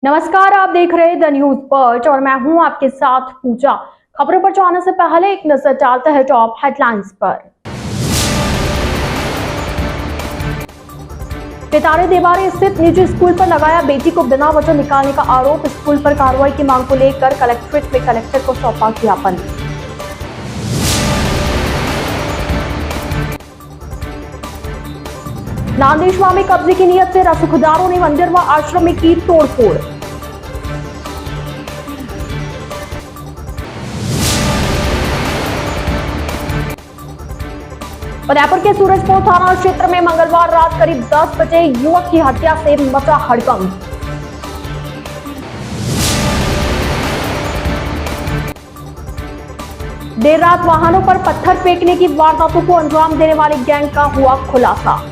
नमस्कार, आप देख रहे हैं द न्यूज पर्च और मैं हूं आपके साथ पूजा। खबरों पर जाने से पहले एक नजर डालते हैं टॉप हेडलाइंस पर। पितारे देवारी स्थित निजी स्कूल पर लगाया बेटी को बिना वजह निकालने का आरोप। स्कूल पर कार्रवाई की मांग को लेकर कलेक्ट्रेट में कलेक्टर को सौंपा ज्ञापन। नांदेशवा में कब्जे की नीयत से रसूखदारों ने मंदिर व आश्रम में की तोड़फोड़। उदयपुर के सूरजपुर थाना क्षेत्र में मंगलवार रात करीब 10 बजे युवक की हत्या से मचा हड़कंप। देर रात वाहनों पर पत्थर फेंकने की वारदातों को अंजाम देने वाले गैंग का हुआ खुलासा।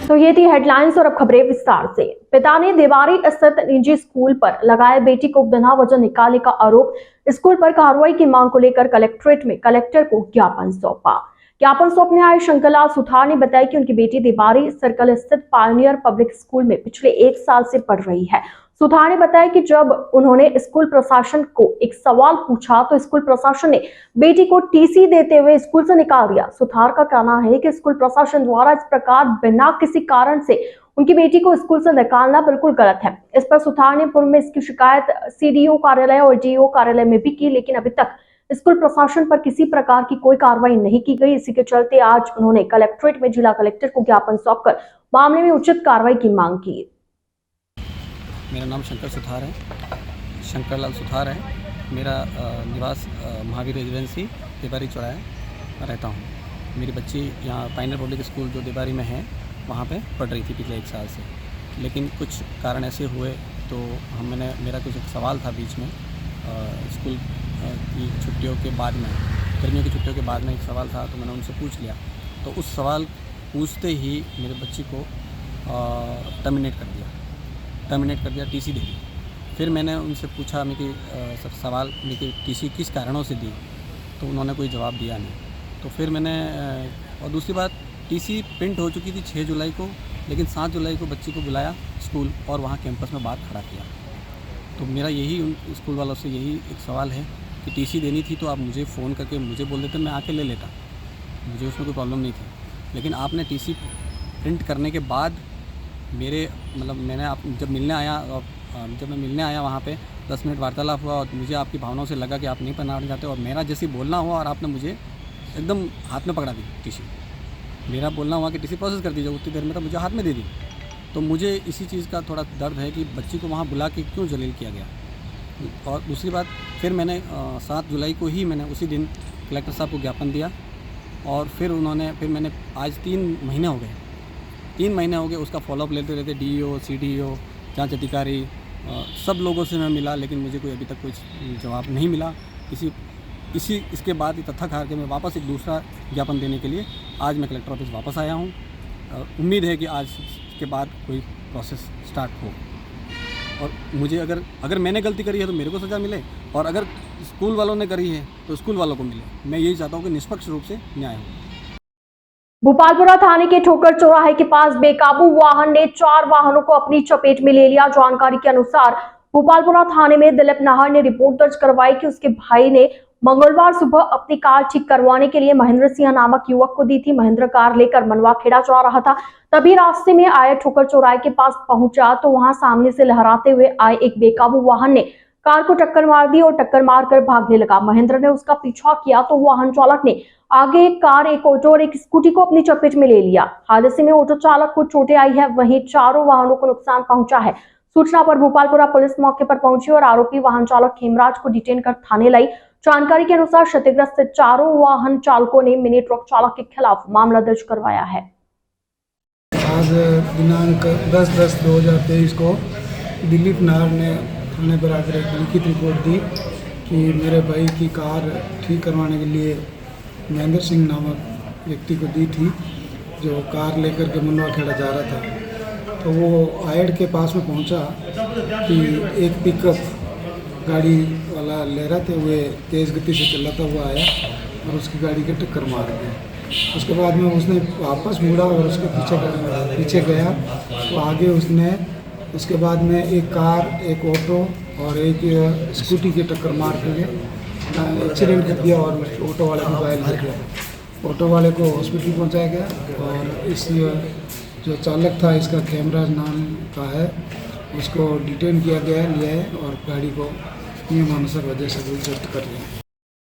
तो ये थी हेडलाइंस और अब खबरें विस्तार से। पिता ने देवारी स्थित निजी स्कूल पर लगाए बेटी को बिना वजह निकालने का आरोप। स्कूल पर कार्रवाई की मांग को लेकर कलेक्ट्रेट में कलेक्टर को ज्ञापन सौंपा। ज्ञापन सौंपने आए शंकरलाल सुथार ने बताया कि उनकी बेटी देवारी सर्कल स्थित पायनियर पब्लिक स्कूल में पिछले 1 साल से पढ़ रही है। सुथार ने बताया कि जब उन्होंने स्कूल प्रशासन को एक सवाल पूछा तो स्कूल प्रशासन ने बेटी को टीसी देते हुए स्कूल से निकाल दिया। सुथार का कहना है कि स्कूल प्रशासन द्वारा इस प्रकार बिना किसी कारण से उनकी बेटी को स्कूल से निकालना बिल्कुल गलत है। इस पर सुथार ने पूर्व में इसकी शिकायत सीडीओ कार्यालय और डीओ कार्यालय में भी की, लेकिन अभी तक स्कूल प्रशासन पर किसी प्रकार की कोई कार्रवाई नहीं की गई। इसी के चलते आज उन्होंने कलेक्ट्रेट में जिला कलेक्टर को ज्ञापन सौंपकर मामले में उचित कार्रवाई की मांग की। मेरा नाम शंकरलाल सुथार है। मेरा निवास महावीर रेजिडेंसी देवारी चौराहे रहता हूँ। मेरी बच्ची यहाँ पायनियर पब्लिक स्कूल जो देवारी में है वहाँ पे पढ़ रही थी पिछले 1 साल से, लेकिन कुछ कारण ऐसे हुए तो मेरा कुछ एक सवाल था बीच में स्कूल की छुट्टियों के बाद में, गर्मियों की छुट्टियों के बाद में एक सवाल था, तो मैंने उनसे पूछ लिया। तो उस सवाल पूछते ही मेरे बच्ची को टर्मिनेट कर दिया, टीसी दे दी। फिर मैंने उनसे पूछा सब सवाल कि टीसी किस कारणों से दी, तो उन्होंने कोई जवाब दिया नहीं। तो फिर मैंने और दूसरी बात, टीसी प्रिंट हो चुकी थी 6 जुलाई को, लेकिन 7 जुलाई को बच्ची को बुलाया स्कूल और वहाँ कैंपस में बात खड़ा किया। तो मेरा यही उन स्कूल वालों से यही एक सवाल है कि टीसी देनी थी तो आप मुझे फ़ोन करके मुझे बोल देते, मैं आके ले लेता, मुझे उसमें कोई प्रॉब्लम नहीं थी। लेकिन आपने टीसी प्रिंट करने के बाद मैंने आप जब मैं मिलने आया वहाँ पे 10 मिनट वार्तालाप हुआ और मुझे आपकी भावनाओं से लगा कि आप नहीं पढ़ना चाहते, और मेरा जैसे बोलना हुआ और आपने मुझे एकदम हाथ में पकड़ा दी टीसी। मेरा बोलना हुआ कि टीसी प्रोसेस कर दीजिए, उतनी देर में तो मुझे हाथ में दे दी। तो मुझे इसी चीज़ का थोड़ा दर्द है कि बच्ची को वहाँ बुला के क्यों जलील किया गया। और दूसरी बात, फिर मैंने 7 जुलाई को ही मैंने उसी दिन कलेक्टर साहब को ज्ञापन दिया, और फिर मैंने आज 3 महीने हो गए उसका फॉलोअप लेते डीईओ, सीडीओ, जांच अधिकारी, सब लोगों से मैं मिला, लेकिन मुझे कोई अभी तक कुछ जवाब नहीं मिला। इसके बाद तथ्य हार के मैं वापस एक दूसरा ज्ञापन देने के लिए आज मैं कलेक्टर ऑफिस वापस आया हूँ। उम्मीद है कि आज के बाद कोई प्रोसेस स्टार्ट हो, और मुझे अगर मैंने गलती करी है तो मेरे को सज़ा मिले, और अगर स्कूल वालों ने करी है तो स्कूल वालों को मिले। मैं यही चाहता हूँ कि निष्पक्ष रूप से न्याय हो। भोपालपुरा थाने के ठोकर चौराहे के पास बेकाबू वाहन ने 4 वाहनों को अपनी चपेट में ले लिया। जानकारी के अनुसार भोपालपुरा थाने में दिलीप नाहर ने रिपोर्ट दर्ज करवाई कि उसके भाई ने मंगलवार सुबह अपनी कार ठीक करवाने के लिए महेंद्र सिंह नामक युवक को दी थी। महेंद्र कार लेकर मनवा खेड़ा जा रहा था, तभी रास्ते में आए ठोकर चौराहे के पास पहुंचा तो वहां सामने से लहराते हुए आए एक बेकाबू वाहन ने कार को टक्कर मार दी और टक्कर मारकर भागने लगा। महेंद्र ने उसका पीछा किया तो वाहन चालक ने आगे एक कार, एक ऑटो और एक स्कूटी को अपनी चपेट में ले लिया। हादसे में ऑटो चालक को चोटें आई है, वहीं 4 वाहनों को नुकसान पहुंचा है। सूचना पर भोपालपुरा पुलिस मौके पर पहुंची और आरोपी वाहन चालक हेमराज को डिटेन कर थाने लाई। जानकारी के अनुसार क्षतिग्रस्त 4 वाहन चालकों ने मिनी ट्रक चालक के खिलाफ मामला दर्ज करवाया है। आज दिनांक 10/10/2023 को दिलीप नाहर ने थाने पर आकर एक लिखित रिपोर्ट दी कि मेरे भाई की कार ठीक करवाने के लिए महेंद्र सिंह नामक व्यक्ति को दी थी, जो कार लेकर के मनवा खेड़ा जा रहा था। तो वो आयड के पास में पहुंचा कि एक पिकअप गाड़ी वाला लहराते हुए तेज़ गति से चलाता हुआ आया और उसकी गाड़ी के टक्कर मार दी। उसके बाद में उसने वापस मुड़ा और उसके पीछे गया तो आगे उसने उसके बाद में एक कार, एक ऑटो और एक स्कूटी की टक्कर मार के एक्सीडेंट कर दिया और ऑटो वाले को घायल कर दिया। ऑटो वाले को हॉस्पिटल पहुंचाया गया और इस जो चालक था इसका खेमराज नाम का है, उसको डिटेन किया गया लिया है और गाड़ी को नियमानुसार वजह से जब्त कर लिया।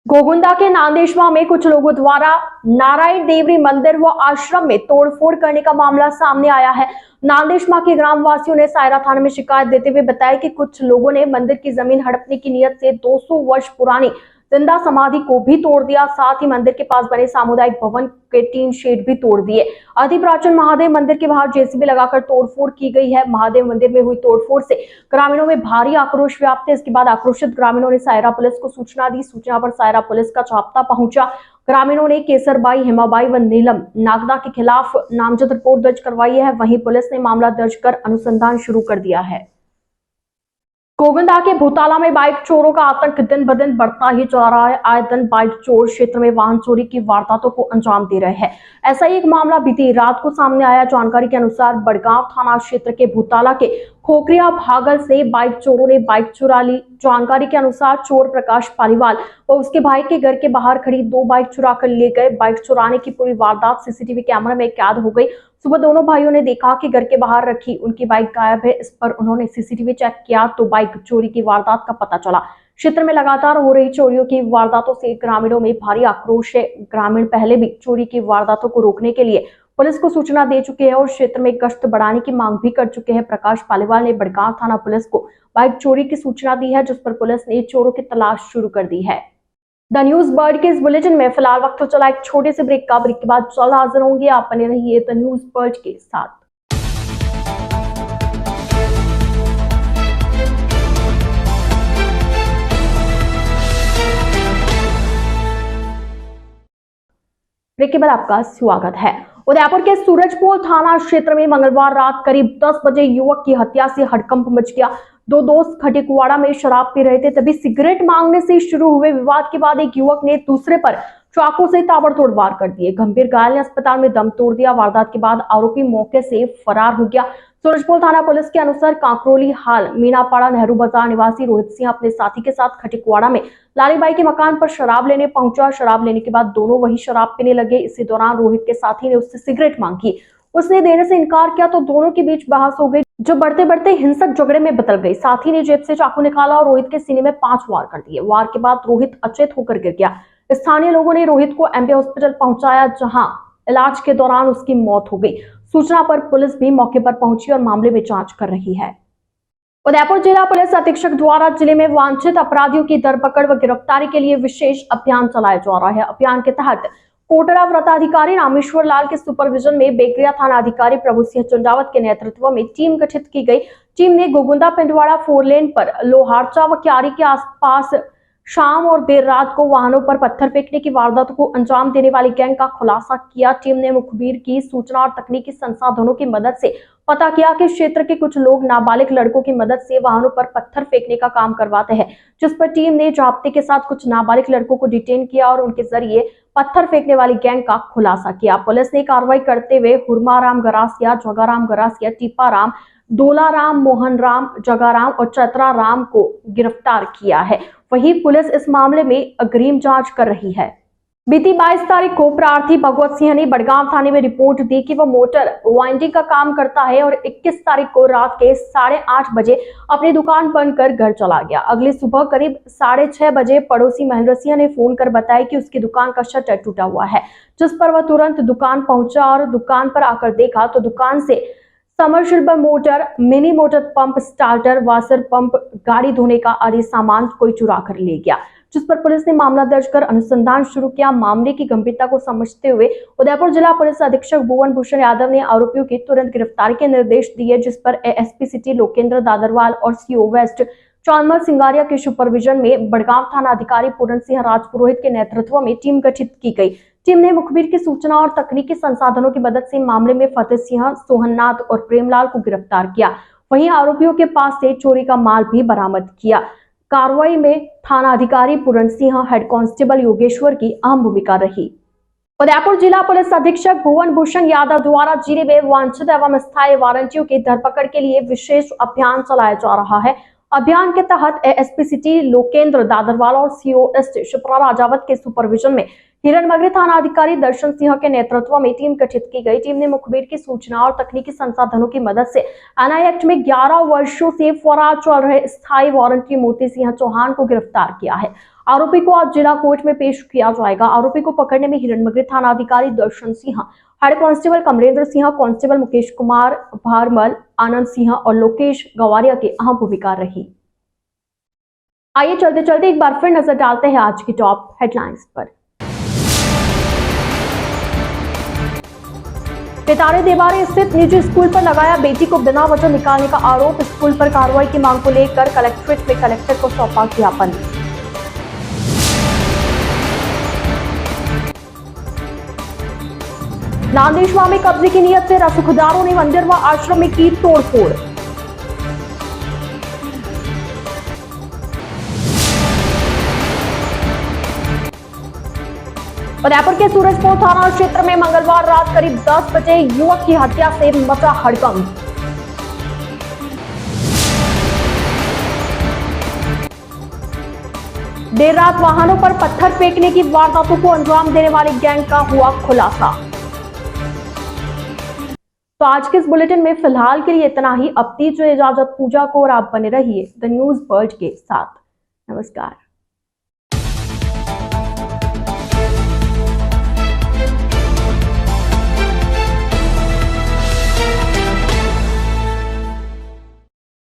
गोगुंदा के नांदेशवा में कुछ लोगों द्वारा नारायण देवरी मंदिर व आश्रम में तोड़फोड़ करने का मामला सामने आया है। नांदेशवा के ग्रामवासियों ने सायरा थाने में शिकायत देते हुए बताया कि कुछ लोगों ने मंदिर की जमीन हड़पने की नियत से 200 वर्ष पुरानी जिंदा समाधि को भी तोड़ दिया। साथ ही मंदिर के पास बने सामुदायिक भवन के टीन शेड भी तोड़ दिए। अति प्राचीन महादेव मंदिर के बाहर जेसीबी लगाकर तोड़फोड़ की गई है। महादेव मंदिर में हुई तोड़फोड़ से ग्रामीणों में भारी आक्रोश व्याप्त है। इसके बाद आक्रोशित ग्रामीणों ने सायरा पुलिस को सूचना दी। सूचना पर सायरा पुलिस का जाब्ता पहुंचा। ग्रामीणों ने केसरबाई, हेमाबाई व नीलम नागदा के खिलाफ नामजद रिपोर्ट दर्ज करवाई है। वहीं पुलिस ने मामला दर्ज कर अनुसंधान शुरू कर दिया है। गोगुंदा के भूताला में बाइक चोरों का आतंक दिन ब दिन बढ़ता ही जा रहा है। आए दिन बाइक चोर क्षेत्र में वाहन चोरी की वारदातों को अंजाम दे रहे हैं। ऐसा ही एक मामला बीती रात को सामने आया। जानकारी के अनुसार बड़गांव थाना क्षेत्र के भूताला के खोखरिया भागल से बाइक चोरों ने बाइक चुरा ली। जानकारी के अनुसार चोर प्रकाश पालीवाल व उसके भाई के घर के बाहर खड़ी 2 बाइक चुरा कर ले गए। बाइक चुराने की पूरी वारदात सीसीटीवी कैमरे में कैद हो गई। सुबह दोनों भाइयों ने देखा कि घर के बाहर रखी उनकी बाइक गायब है। इस पर उन्होंने सीसीटीवी चेक किया तो बाइक चोरी की वारदात का पता चला। क्षेत्र में लगातार हो रही चोरियों की वारदातों से ग्रामीणों में भारी आक्रोश है। ग्रामीण पहले भी चोरी की वारदातों को रोकने के लिए पुलिस को सूचना दे चुके हैं और क्षेत्र में गश्त बढ़ाने की मांग भी कर चुके हैं। प्रकाश पालीवाल ने बड़गांव थाना पुलिस को बाइक चोरी की सूचना दी है, जिस पर पुलिस ने चोरों की तलाश शुरू कर दी है। द न्यूज बर्ड के इस बुलेटिन में फिलहाल वक्त तो चला एक छोटे से ब्रेक का। ब्रेक के बाद जल्द हाजिर होंगे। आप बने रहिए द न्यूज बर्ड के साथ। ब्रेक के बाद आपका स्वागत है। उदयपुर के सूरजपोल थाना क्षेत्र में मंगलवार रात करीब 10 बजे युवक की हत्या से हड़कंप मच गया। 2 दोस्त खटीकुआड़ा में शराब पी रहे थे, तभी सिगरेट मांगने से शुरू हुए विवाद के बाद एक युवक ने दूसरे पर चाकू से ताबड़तोड़ वार कर दिए। गंभीर घायल ने अस्पताल में दम तोड़ दिया। वारदात के बाद आरोपी मौके से फरार हो गया। सूरजपोल थाना पुलिस के अनुसार कांकरोली हाल मीनापाड़ा नेहरू बाजार निवासी रोहित सिंह अपने साथी के साथ खटीकुआड़ा में लालीबाई के मकान पर शराब लेने पहुंचा। शराब लेने के बाद दोनों वही शराब पीने लगे। इसी दौरान रोहित के साथी ने उससे सिगरेट मांगी। उसने देने से इनकार किया तो दोनों के बीच बहस हो गई, जो बढ़ते बढ़ते हिंसक झगड़े में बदल गई। साथी ने जेब से चाकू निकाला और रोहित के सीने में 5 वार कर दिए। वार के बाद रोहित अचेत होकर गिर गया। स्थानीय लोगों ने रोहित को एमपी हॉस्पिटल पहुंचाया, जहां इलाज के दौरान उसकी मौत हो गई। सूचना पर पुलिस भी मौके पर पहुंची और मामले में जांच कर रही है। उदयपुर जिला पुलिस अधीक्षक द्वारा जिले में वांछित अपराधियों की धरपकड़ व गिरफ्तारी के लिए विशेष अभियान चलाया जा रहा है। अभियान के तहत कोटरा व्रताधिकारी रामेश्वर लाल के सुपरविजन में बेगरिया थाना अधिकारी प्रभु सिंह चंडावत के नेतृत्व में टीम गठित की गई। टीम ने गोगुंदा पिंडवाड़ा 4 लेन पर लोहारचा व क्यारी के आसपास शाम और देर रात को वाहनों पर पत्थर फेंकने की वारदातों को अंजाम देने वाली गैंग का खुलासा किया। टीम ने मुखबिर की सूचना और तकनीकी संसाधनों की मदद से पता किया कि क्षेत्र के कुछ लोग नाबालिग लड़कों की मदद से वाहनों पर पत्थर फेंकने का काम करवाते हैं, जिस पर टीम ने जाब्ते के साथ कुछ नाबालिग लड़कों को डिटेन किया और उनके जरिए पत्थर फेंकने वाली गैंग का खुलासा किया। पुलिस ने कार्रवाई करते हुए हुरमाराम गरासिया, जगाराम गरासिया, टीपाराम, दोलाराम, मोहन राम, जगाराम और चतरा राम को गिरफ्तार किया है। वहीं पुलिस इस मामले में अग्रिम जांच कर रही है। बीती 22 तारीख को प्रार्थी भगवत सिंह ने बड़गांव थाने में रिपोर्ट दी कि वह मोटर वाइंडिंग का काम करता है और 21 तारीख को रात के 8:30 बजे अपनी दुकान बंद कर घर चला गया। अगली सुबह करीब 6:30 बजे पड़ोसी महेंद्र सिंह ने फोन कर बताया कि उसकी दुकान का शटर टूटा हुआ है, जिस पर वह तुरंत दुकान पहुंचा और दुकान पर आकर देखा तो दुकान से submersible motor, mini motor pump, starter, washer pump, गाड़ी धोने का आदि सामान कोई चुरा कर ले गया, जिस पर पुलिस ने मामला दर्ज कर अनुसंधान शुरू किया। मामले की गंभीरता को समझते हुए उदयपुर जिला पुलिस अधीक्षक भुवन भूषण यादव ने आरोपियों की तुरंत गिरफ्तारी के निर्देश दिए, जिस पर एएसपी सिटी लोकेंद्र दादरवाल और सीओ वेस्ट चांदमल सिंगारिया के सुपरविजन में बड़गांव थाना अधिकारी पूर्ण सिंह राजपुरोहित के नेतृत्व में टीम गठित की गई। टीम ने मुखबिर की सूचना और तकनीकी संसाधनों की मदद से मामले में फतेह सिंह, सोहननाथ और प्रेमलाल को गिरफ्तार किया। वहीं आरोपियों के पास से चोरी का माल भी बरामद किया। कार्रवाई में थाना अधिकारी पूर्ण सिंह, हेड कांस्टेबल योगेश्वर की अहम भूमिका रही। उदयपुर जिला पुलिस अधीक्षक भुवन भूषण यादव द्वारा जिले में वांछित एवं स्थायी वारंटियों की धरपकड़ के लिए विशेष अभियान चलाया जा रहा है। अभियान के तहत एएसपी सिटी लोकेंद्र दादरवाल और सीओएसटी शिप्रा राजावत के सुपरविजन में हिरणमगरी थाना अधिकारी दर्शन सिंह के नेतृत्व में टीम गठित की गई। टीम ने मुखबिर की सूचना और तकनीकी संसाधनों की मदद से एनआई एक्ट में 11 वर्षों से फरार चल रहे स्थायी वारंटी मोती सिंह चौहान को गिरफ्तार किया है। आरोपी को आज जिला कोर्ट में पेश किया जाएगा। आरोपी को पकड़ने में हिरणमगरी थाना अधिकारी Darshan Singh, head constable Kamlendra Singh, constable Mukesh Kumar Bharmal, Anand Singh और लोकेश गवारिया की अहम भूमिका रही। आइए चलते चलते एक बार फिर नजर डालते हैं आज की टॉप हेडलाइंस पर। पिताने देवारी स्थित निजी स्कूल पर लगाया बेटी को बिना वजह निकालने का आरोप। स्कूल पर कार्रवाई की मांग को लेकर कलेक्ट्रेट में कलेक्टर को सौंपा ज्ञापन। नांदेशवा में कब्जे की नियत से रसूखदारों ने मंदिर व आश्रम में की तोड़फोड़। उदयपुर के सूरजपुर थाना क्षेत्र में मंगलवार रात करीब 10 बजे युवक की हत्या से मचा हड़कंप। देर रात वाहनों पर पत्थर फेंकने की वारदातों को अंजाम देने वाली गैंग का हुआ खुलासा। तो आज के इस बुलेटिन में फिलहाल के लिए इतना ही। अब दीजिए इजाजत पूजा को और आप बने रहिए द न्यूज वर्ल्ड के साथ। नमस्कार।